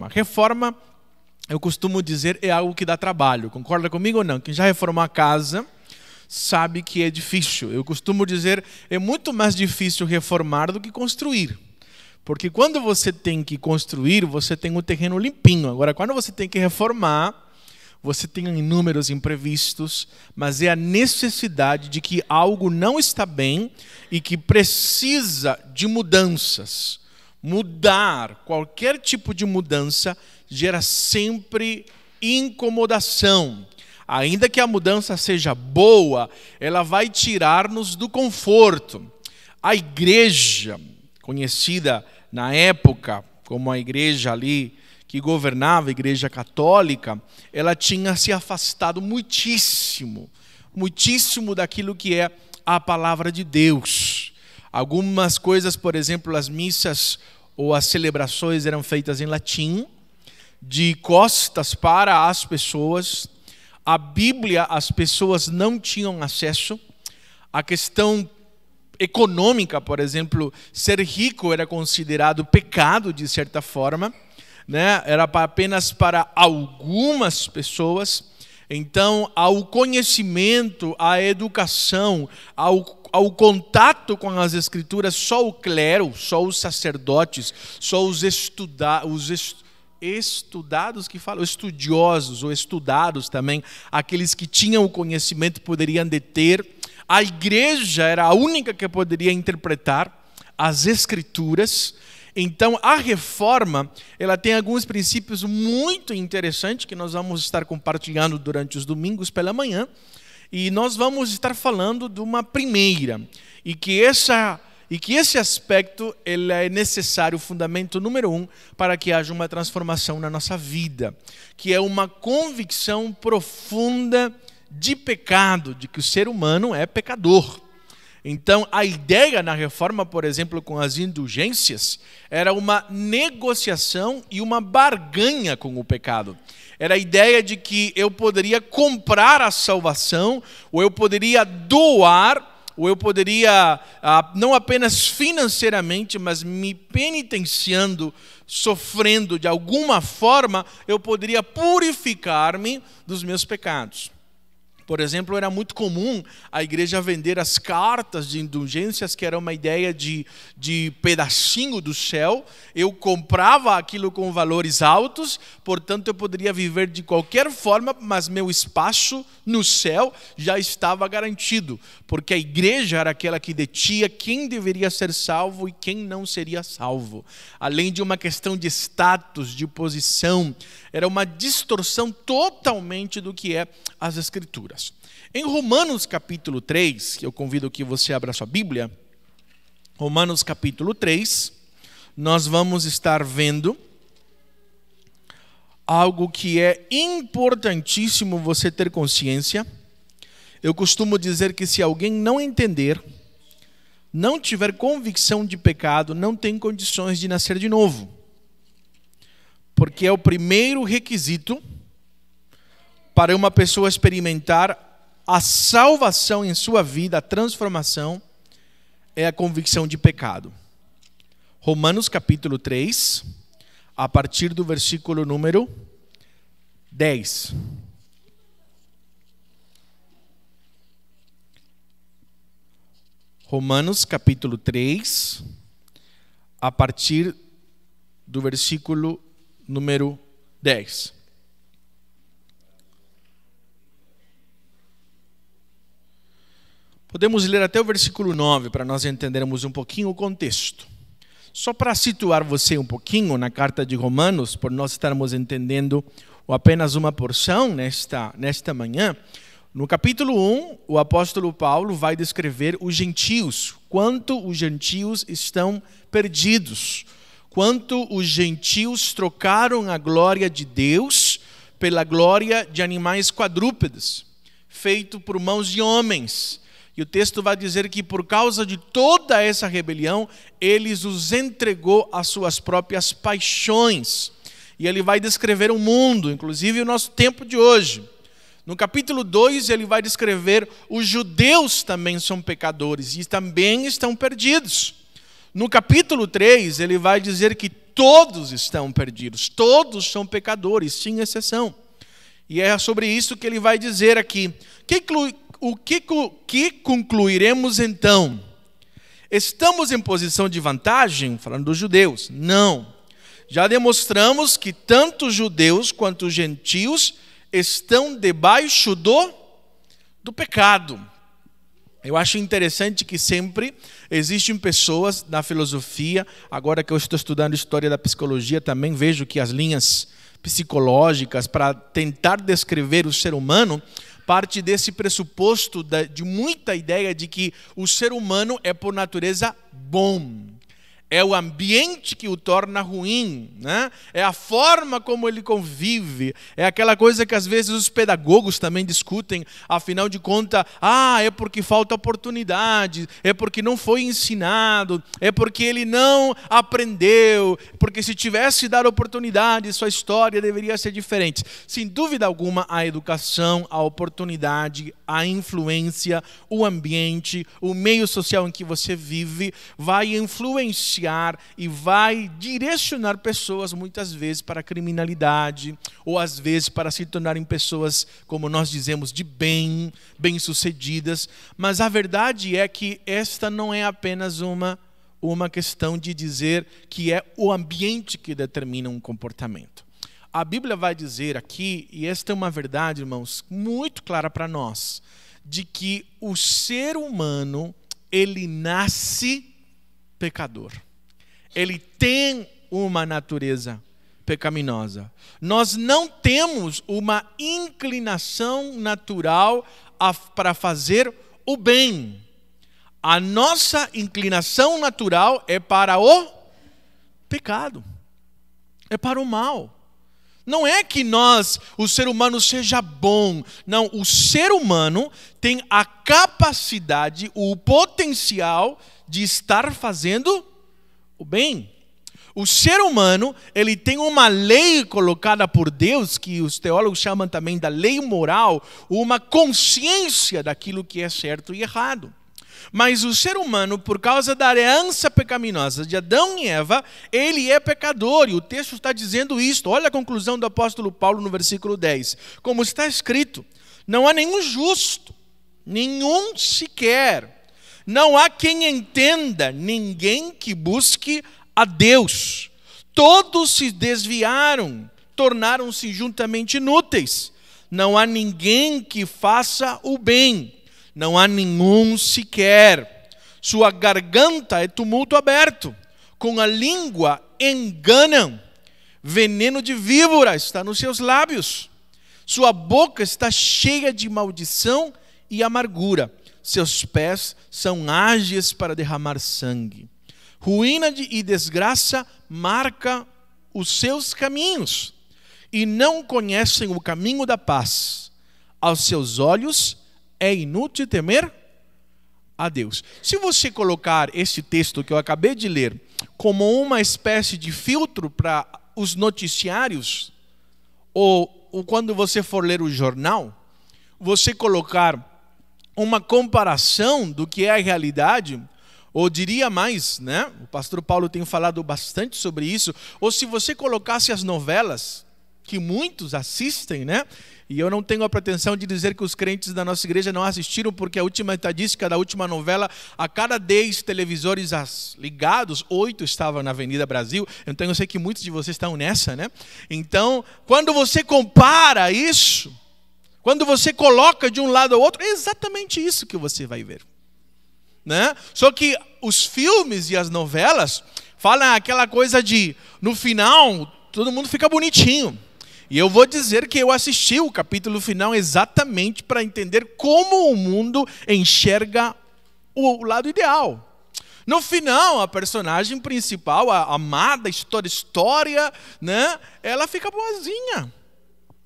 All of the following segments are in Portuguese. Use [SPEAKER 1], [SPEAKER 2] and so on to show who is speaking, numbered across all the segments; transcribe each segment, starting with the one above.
[SPEAKER 1] reforma? Reforma, eu costumo dizer, é algo que dá trabalho. Concorda comigo ou não? Quem já reformou a casa sabe que é difícil. Eu costumo dizer, é muito mais difícil reformar do que construir. Porque quando você tem que construir, você tem o terreno limpinho. Agora, quando você tem que reformar, você tem inúmeros imprevistos, mas é a necessidade de que algo não está bem e que precisa de mudanças. Mudar, qualquer tipo de mudança, gera sempre incomodação. Ainda que a mudança seja boa, ela vai tirar-nos do conforto. A igreja, conhecida na época como a igreja ali que governava, a igreja católica, ela tinha se afastado muitíssimo daquilo que é a palavra de Deus. Algumas coisas, por exemplo, as missas ou as celebrações eram feitas em latim, de costas para as pessoas. A Bíblia, as pessoas não tinham acesso. A questão econômica, por exemplo, ser rico era considerado pecado de certa forma, né? Era apenas para algumas pessoas. Então, ao conhecimento, à educação, ao contato com as Escrituras, só o clero, só os sacerdotes, só os estudiosos ou estudados também, aqueles que tinham o conhecimento poderiam deter. A igreja era a única que poderia interpretar as Escrituras. Então, a reforma, ela tem alguns princípios muito interessantes que nós vamos estar compartilhando durante os domingos pela manhã. E nós vamos estar falando de uma primeira. E que esse aspecto ele é necessário, o fundamento número 1, para que haja uma transformação na nossa vida. Que é uma convicção profunda de pecado, de que o ser humano é pecador. Então, a ideia na reforma, por exemplo, com as indulgências, era uma negociação e uma barganha com o pecado. Era a ideia de que eu poderia comprar a salvação, ou eu poderia doar, ou eu poderia, não apenas financeiramente, mas me penitenciando, sofrendo de alguma forma, eu poderia purificar-me dos meus pecados. Por exemplo, era muito comum a igreja vender as cartas de indulgências, que era uma ideia de pedacinho do céu. Eu comprava aquilo com valores altos, portanto eu poderia viver de qualquer forma, mas meu espaço no céu já estava garantido, porque a igreja era aquela que detinha quem deveria ser salvo e quem não seria salvo. Além de uma questão de status, de posição, era uma distorção totalmente do que é as Escrituras. Em Romanos capítulo 3, que eu convido que você abra sua Bíblia, Romanos capítulo 3, nós vamos estar vendo algo que é importantíssimo você ter consciência. Eu costumo dizer que se alguém não entender, não tiver convicção de pecado, não tem condições de nascer de novo. Porque é o primeiro requisito para uma pessoa experimentar a salvação em sua vida, a transformação, é a convicção de pecado. Romanos capítulo 3, a partir do versículo número 10. Romanos capítulo 3, a partir do versículo número 10. Podemos ler até o versículo 9 para nós entendermos um pouquinho o contexto. Só para situar você um pouquinho na carta de Romanos, por nós estarmos entendendo apenas uma porção nesta manhã. No capítulo 1, o apóstolo Paulo vai descrever os gentios, quanto os gentios estão perdidos, quanto os gentios trocaram a glória de Deus pela glória de animais quadrúpedes, feito por mãos de homens. E o texto vai dizer que por causa de toda essa rebelião, ele os entregou às suas próprias paixões. E ele vai descrever o mundo, inclusive o nosso tempo de hoje. No capítulo 2, ele vai descrever os judeus também são pecadores e também estão perdidos. No capítulo 3, ele vai dizer que todos estão perdidos, todos são pecadores, sem exceção. E é sobre isso que ele vai dizer aqui. O que concluiremos então? Estamos em posição de vantagem, falando dos judeus? Não. Já demonstramos que tanto judeus quanto gentios estão debaixo do pecado. Eu acho interessante que sempre existem pessoas na filosofia, agora que eu estou estudando história da psicologia, também vejo que as linhas psicológicas para tentar descrever o ser humano parte desse pressuposto de muita ideia de que o ser humano é por natureza bom. É o ambiente que o torna ruim, né? É a forma como ele convive. É aquela coisa que às vezes os pedagogos também discutem. Afinal de contas, é porque falta oportunidade, é porque não foi ensinado, é porque ele não aprendeu, porque se tivesse dado oportunidade, sua história deveria ser diferente. Sem dúvida alguma, a educação, a oportunidade, a influência, o ambiente, o meio social em que você vive, vai influenciar e vai direcionar pessoas muitas vezes para a criminalidade ou às vezes para se tornarem pessoas, como nós dizemos, de bem-sucedidas. Mas a verdade é que esta não é apenas uma questão de dizer que é o ambiente que determina um comportamento. A Bíblia vai dizer aqui, e esta é uma verdade, irmãos, muito clara para nós, de que o ser humano, ele nasce pecador. Ele tem uma natureza pecaminosa. Nós não temos uma inclinação natural para fazer o bem. A nossa inclinação natural é para o pecado, é para o mal. Não é que o ser humano seja bom. Não, o ser humano tem a capacidade, o potencial de estar fazendo o bem. O ser humano, ele tem uma lei colocada por Deus, que os teólogos chamam também da lei moral, uma consciência daquilo que é certo e errado. Mas o ser humano, por causa da herança pecaminosa de Adão e Eva, ele é pecador. E o texto está dizendo isto. Olha a conclusão do apóstolo Paulo no versículo 10. Como está escrito, não há nenhum justo, nenhum sequer. Não há quem entenda, ninguém que busque a Deus. Todos se desviaram, tornaram-se juntamente inúteis. Não há ninguém que faça o bem. Não há nenhum sequer. Sua garganta é tumulto aberto. Com a língua enganam. Veneno de víbora está nos seus lábios. Sua boca está cheia de maldição e amargura. Seus pés são ágeis para derramar sangue. Ruína e desgraça marca os seus caminhos. E não conhecem o caminho da paz. Aos seus olhos é inútil temer a Deus. Se você colocar esse texto que eu acabei de ler como uma espécie de filtro para os noticiários, ou quando você for ler o jornal, você colocar uma comparação do que é a realidade, ou diria mais, né? O pastor Paulo tem falado bastante sobre isso, ou se você colocasse as novelas, que muitos assistem, né? E eu não tenho a pretensão de dizer que os crentes da nossa igreja não assistiram, porque a última estadística da última novela, a cada 10 televisores ligados, 8 estavam na Avenida Brasil. Então eu sei que muitos de vocês estão nessa, né? Então, quando você compara isso, quando você coloca de um lado ao outro, é exatamente isso que você vai ver, né? Só que os filmes e as novelas falam aquela coisa de, no final, todo mundo fica bonitinho. E eu vou dizer que eu assisti o capítulo final exatamente para entender como o mundo enxerga o lado ideal. No final, a personagem principal, a amada história, né, ela fica boazinha.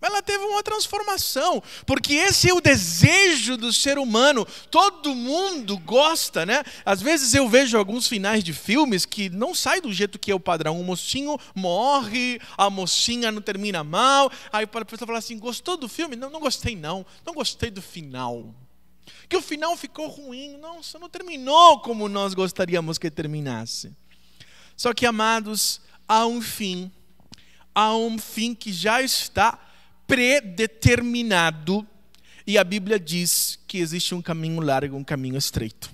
[SPEAKER 1] Ela teve uma transformação, porque esse é o desejo do ser humano. Todo mundo gosta, né? Às vezes eu vejo alguns finais de filmes que não sai do jeito que é o padrão. O mocinho morre, a mocinha não termina mal. Aí a pessoa fala assim, gostou do filme? Não, não gostei não. Não gostei do final. Que o final ficou ruim. Nossa, não terminou como nós gostaríamos que terminasse. Só que, amados, há um fim que já está predeterminado, e a Bíblia diz que existe um caminho largo, um caminho estreito.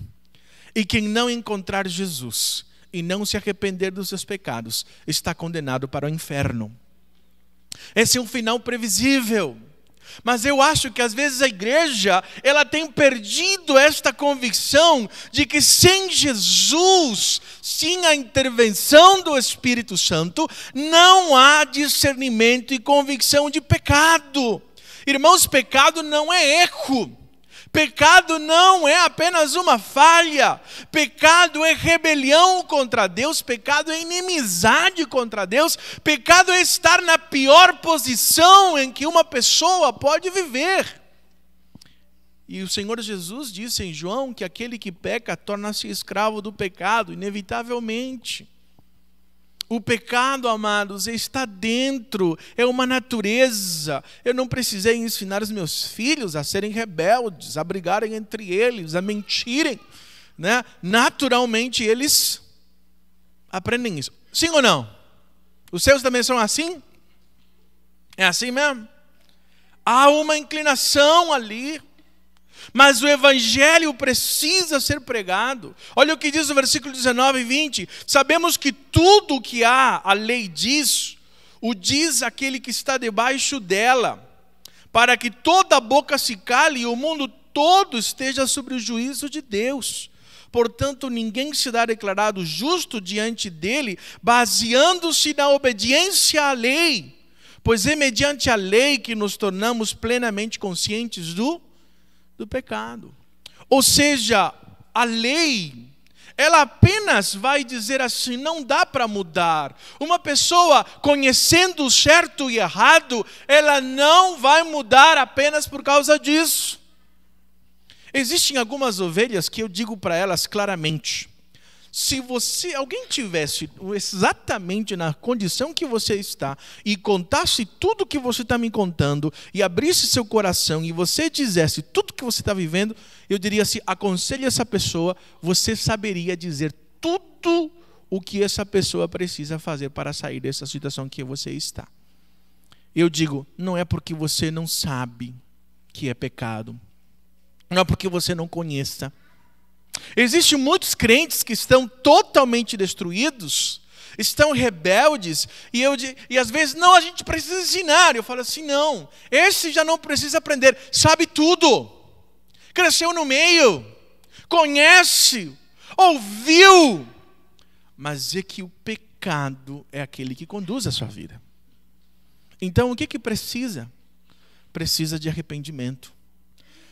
[SPEAKER 1] E quem não encontrar Jesus e não se arrepender dos seus pecados, está condenado para o inferno. Esse é um final previsível. Mas eu acho que às vezes a igreja, ela tem perdido esta convicção de que sem Jesus, sem a intervenção do Espírito Santo, não há discernimento e convicção de pecado. Irmãos, pecado não é erro. Pecado não é apenas uma falha. Pecado é rebelião contra Deus. Pecado é inimizade contra Deus. Pecado é estar na pior posição em que uma pessoa pode viver. E o Senhor Jesus disse em João que aquele que peca torna-se escravo do pecado, inevitavelmente. O pecado, amados, está dentro, é uma natureza. Eu não precisei ensinar os meus filhos a serem rebeldes, a brigarem entre eles, a mentirem, né? Naturalmente eles aprendem isso. Sim ou não? Os seus também são assim? É assim mesmo? Há uma inclinação ali. Mas o evangelho precisa ser pregado. Olha o que diz o versículo 19 e 20. Sabemos que tudo o que há, a lei diz, o diz aquele que está debaixo dela, para que toda a boca se cale e o mundo todo esteja sob o juízo de Deus. Portanto, ninguém será declarado justo diante dele, baseando-se na obediência à lei. Pois é mediante a lei que nos tornamos plenamente conscientes do pecado. Ou seja, a lei, ela apenas vai dizer assim, não dá para mudar. Uma pessoa conhecendo o certo e errado, ela não vai mudar apenas por causa disso. Existem algumas ovelhas que eu digo para elas claramente, se alguém tivesse exatamente na condição que você está e contasse tudo que você está me contando e abrisse seu coração e você dissesse tudo que você está vivendo, eu diria assim, aconselhe essa pessoa, você saberia dizer tudo o que essa pessoa precisa fazer para sair dessa situação que você está. Eu digo, não é porque você não sabe que é pecado, não é porque você não conheça. Existem muitos crentes que estão totalmente destruídos, estão rebeldes, e às vezes, não, a gente precisa ensinar. Eu falo assim, não, esse já não precisa aprender, sabe tudo, cresceu no meio, conhece, ouviu, mas é que o pecado é aquele que conduz a sua vida. Então o que precisa? Precisa de arrependimento.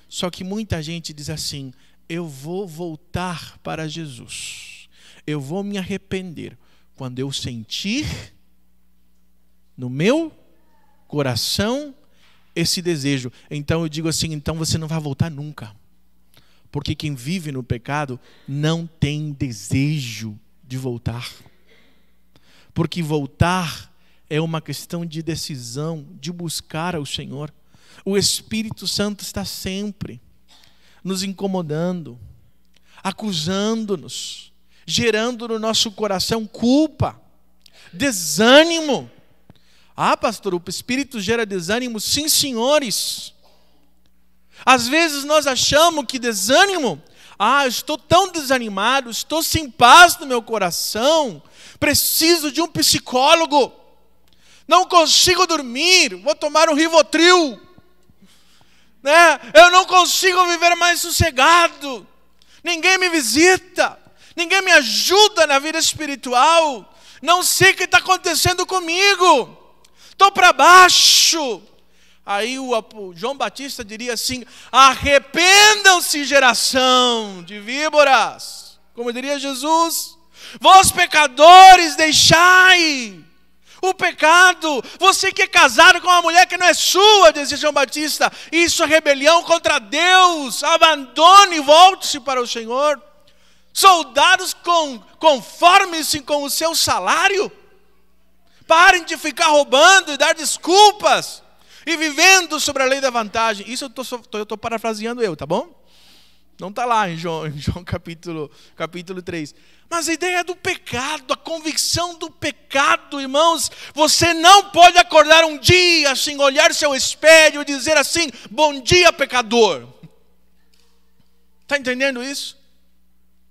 [SPEAKER 1] Só que muita gente diz assim, eu vou voltar para Jesus. Eu vou me arrepender quando eu sentir no meu coração esse desejo. Então eu digo assim, então você não vai voltar nunca. Porque quem vive no pecado não tem desejo de voltar. Porque voltar é uma questão de decisão, de buscar ao Senhor. O Espírito Santo está sempre nos incomodando, acusando-nos, gerando no nosso coração culpa, desânimo. Ah, pastor, o Espírito gera desânimo? Sim, senhores. Às vezes nós achamos que desânimo, estou tão desanimado, estou sem paz no meu coração, preciso de um psicólogo, não consigo dormir, vou tomar um Rivotril. Eu não consigo viver mais sossegado, ninguém me visita, ninguém me ajuda na vida espiritual, não sei o que está acontecendo comigo, estou para baixo. Aí o João Batista diria assim, arrependam-se, geração de víboras, como diria Jesus, vós pecadores deixai o pecado. Você que é casado com uma mulher que não é sua, dizia João Batista, isso é rebelião contra Deus. Abandone e volte-se para o Senhor. Soldados, conformem-se com o seu salário. Parem de ficar roubando e dar desculpas e vivendo sobre a lei da vantagem. Isso eu estou parafraseando tá bom? Não está lá em João capítulo 3. Mas a ideia do pecado, a convicção do pecado, irmãos. Você não pode acordar um dia assim, olhar seu espelho e dizer assim: bom dia, pecador. Está entendendo isso?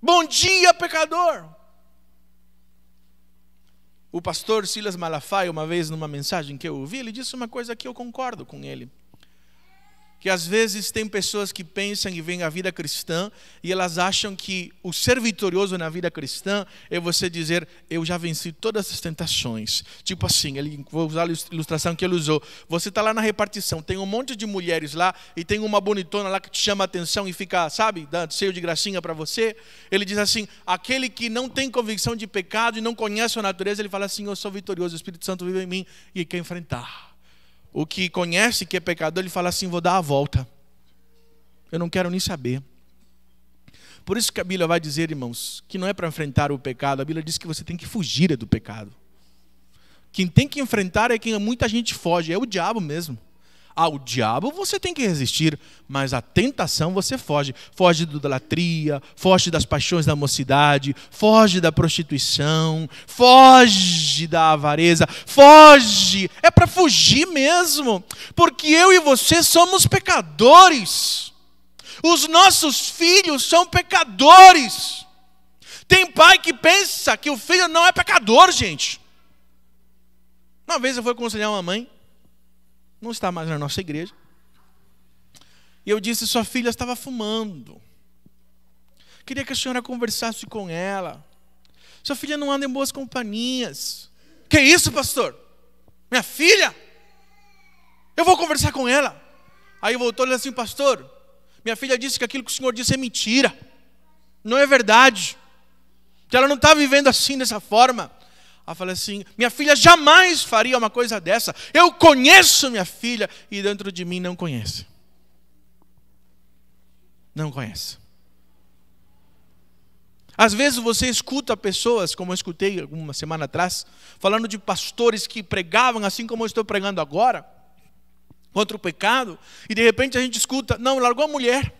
[SPEAKER 1] Bom dia, pecador. O pastor Silas Malafaia, uma vez numa mensagem que eu ouvi, ele disse uma coisa que eu concordo com ele. Que às vezes tem pessoas que pensam e veem a vida cristã e elas acham que o ser vitorioso na vida cristã é você dizer: eu já venci todas as tentações. Tipo assim, vou usar a ilustração que ele usou. Você está lá na repartição, tem um monte de mulheres lá e tem uma bonitona lá que te chama a atenção e fica, sabe, dando cheio de gracinha para você. Ele diz assim: aquele que não tem convicção de pecado e não conhece a natureza, ele fala assim: eu sou vitorioso, o Espírito Santo vive em mim e quer enfrentar. O que conhece que é pecador, ele fala assim: vou dar a volta. Eu não quero nem saber. Por isso que a Bíblia vai dizer, irmãos, que não é para enfrentar o pecado. A Bíblia diz que você tem que fugir do pecado. Quem tem que enfrentar é quem muita gente foge, é o diabo mesmo. O diabo você tem que resistir, mas a tentação você foge. Foge da idolatria, foge das paixões da mocidade, foge da prostituição, foge da avareza, foge. É para fugir mesmo, porque eu e você somos pecadores. Os nossos filhos são pecadores. Tem pai que pensa que o filho não é pecador, gente. Uma vez eu fui aconselhar uma mãe, não está mais na nossa igreja, e eu disse: sua filha estava fumando. Queria que a senhora conversasse com ela. Sua filha não anda em boas companhias. Que isso, pastor? Minha filha? Eu vou conversar com ela. Aí voltou e disse assim: pastor, minha filha disse que aquilo que o senhor disse é mentira. Não é verdade. Que ela não está vivendo assim, dessa forma. Ela falou assim: minha filha jamais faria uma coisa dessa. Eu conheço minha filha e dentro de mim não conhece. Não conhece. Às vezes você escuta pessoas, como eu escutei uma semana atrás, falando de pastores que pregavam assim como eu estou pregando agora, contra o pecado, e de repente a gente escuta: não, largou a mulher,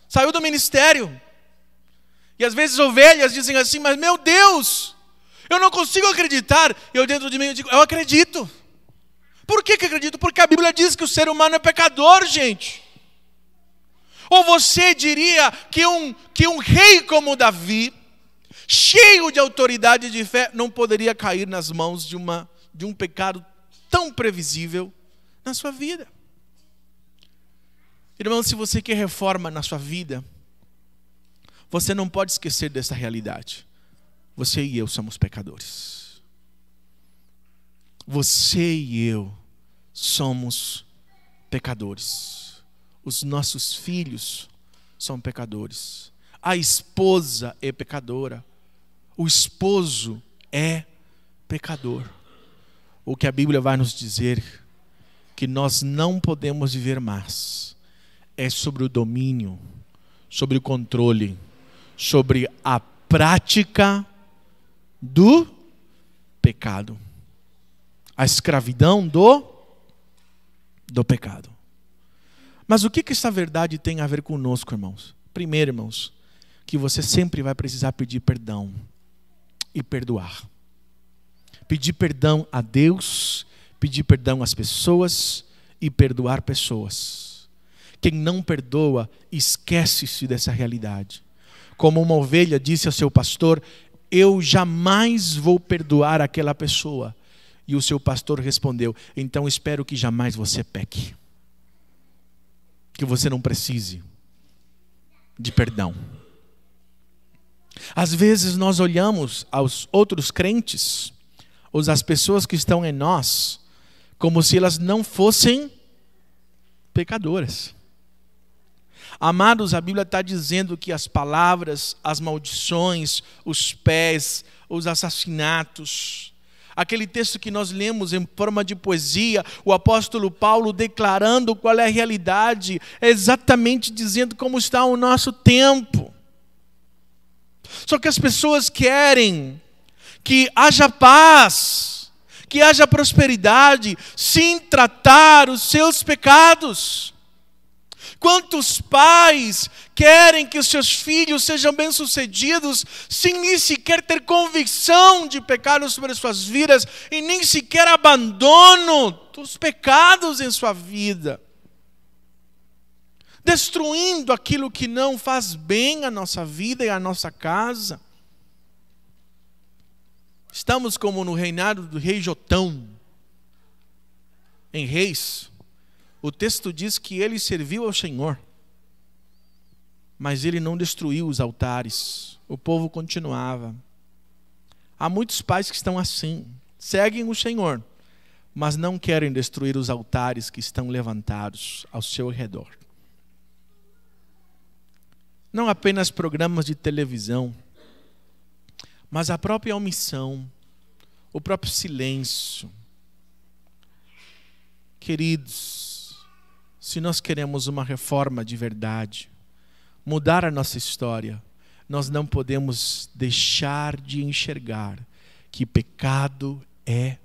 [SPEAKER 1] saiu do ministério. E às vezes ovelhas dizem assim: mas meu Deus, eu não consigo acreditar. Eu dentro de mim eu digo: eu acredito. Por que acredito? Porque a Bíblia diz que o ser humano é pecador, gente. Ou você diria que um rei como Davi, cheio de autoridade e de fé, não poderia cair nas mãos de um pecado tão previsível na sua vida? Irmão, se você quer reforma na sua vida, você não pode esquecer dessa realidade. Você e eu somos pecadores. Você e eu somos pecadores. Os nossos filhos são pecadores. A esposa é pecadora. O esposo é pecador. O que a Bíblia vai nos dizer que nós não podemos viver mais é sobre o domínio, sobre o controle, sobre a prática do pecado. A escravidão do pecado. Mas o que essa verdade tem a ver conosco, irmãos? Primeiro, irmãos, que você sempre vai precisar pedir perdão e perdoar. Pedir perdão a Deus, pedir perdão às pessoas e perdoar pessoas. Quem não perdoa, esquece-se dessa realidade. Como uma ovelha disse ao seu pastor: eu jamais vou perdoar aquela pessoa. E o seu pastor respondeu: então espero que jamais você peque. Que você não precise de perdão. Às vezes nós olhamos aos outros crentes, ou às pessoas que estão em nós, como se elas não fossem pecadoras. Amados, a Bíblia está dizendo que as palavras, as maldições, os pés, os assassinatos, aquele texto que nós lemos em forma de poesia, o apóstolo Paulo declarando qual é a realidade, exatamente dizendo como está o nosso tempo. Só que as pessoas querem que haja paz, que haja prosperidade, sem tratar os seus pecados. Quantos pais querem que os seus filhos sejam bem-sucedidos sem nem sequer ter convicção de pecado sobre as suas vidas e nem sequer abandono dos pecados em sua vida, destruindo aquilo que não faz bem à nossa vida e à nossa casa. Estamos como no reinado do rei Jotão. Em Reis, o texto diz que ele serviu ao Senhor, mas ele não destruiu os altares. O povo continuava. Há muitos pais que estão assim, seguem o Senhor, mas não querem destruir os altares que estão levantados ao seu redor. Não apenas programas de televisão, mas a própria omissão, o próprio silêncio. Queridos, se nós queremos uma reforma de verdade, mudar a nossa história, nós não podemos deixar de enxergar que pecado é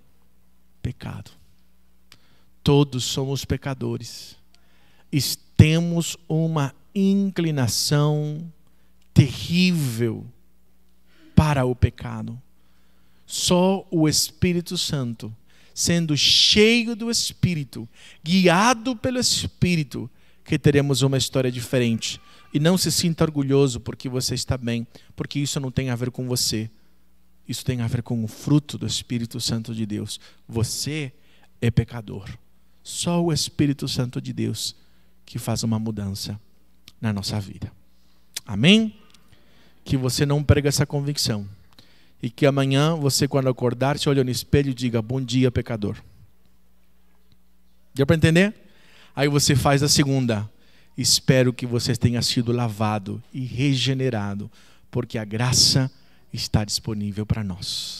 [SPEAKER 1] pecado. Todos somos pecadores. Temos uma inclinação terrível para o pecado. Só o Espírito Santo, sendo cheio do Espírito, guiado pelo Espírito, que teremos uma história diferente. E não se sinta orgulhoso porque você está bem, porque isso não tem a ver com você. Isso tem a ver com o fruto do Espírito Santo de Deus. Você é pecador. Só o Espírito Santo de Deus que faz uma mudança na nossa vida. Amém? Que você não perca essa convicção. E que amanhã você, quando acordar, se olhe no espelho e diga: bom dia, pecador. Deu para entender? Aí você faz a segunda: espero que você tenha sido lavado e regenerado, porque a graça está disponível para nós.